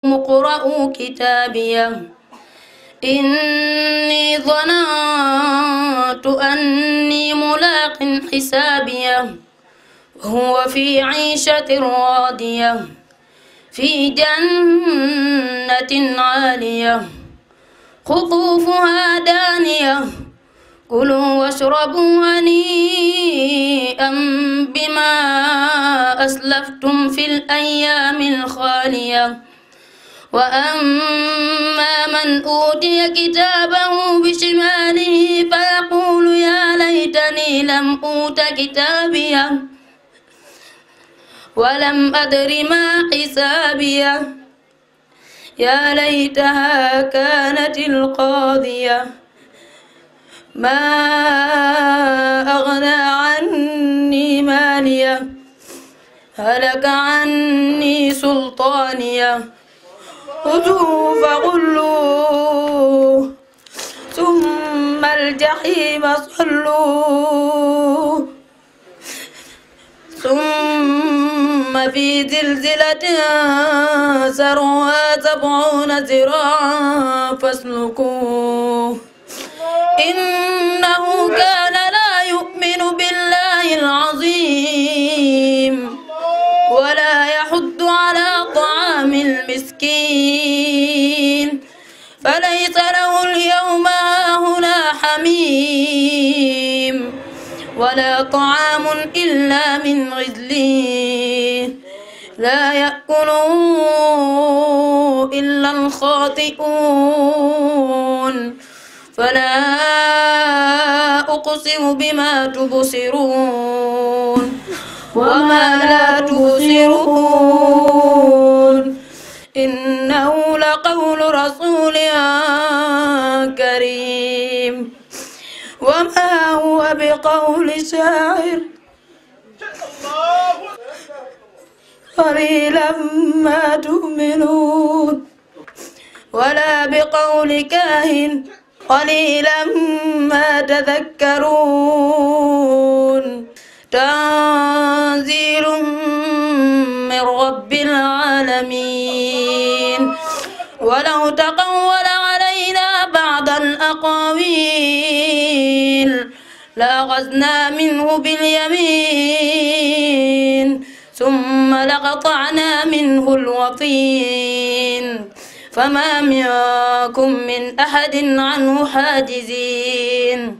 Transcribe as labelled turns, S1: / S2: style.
S1: اقرءوا كتابيه إني ظننت أني ملاق حسابيه وهو في عيشة راضية في جنة عالية قطوفها دانية كلوا واشربوا هنيئا بما أسلفتم في الأيام الخالية وأما من أوتي كتابه بشماله فيقول يا ليتني لم أوت كتابيه ولم أدر ما حسابيه يا ليتها كانت القاضية ما أغنى عني ماليه هلك عني سلطانيه خذوه فغلوه ثم الجحيم صلوه ثم في زلزلة ذرعها 70 ذراعا فاسلكوه إنه كان لا يؤمن بالله العظيم ولا يحض على طعام المسكين فليس له اليوم هاهنا حميم ولا طعام إلا من غسلين لا يأكله إلا الخاطئون فلا أقسم بما تبصرون وما لا تبصرون إنه لقول رسول كريم وما هو بقول شاعر قليلا ما تؤمنون ولا بقول كاهن قليلا ما تذكرون تنزيل من رب العالمين ولو تقول علينا بعض الأقاويل لأخذنا منه باليمين ثم لقطعنا منه الوتين فما منكم من أحد عنه حاجزين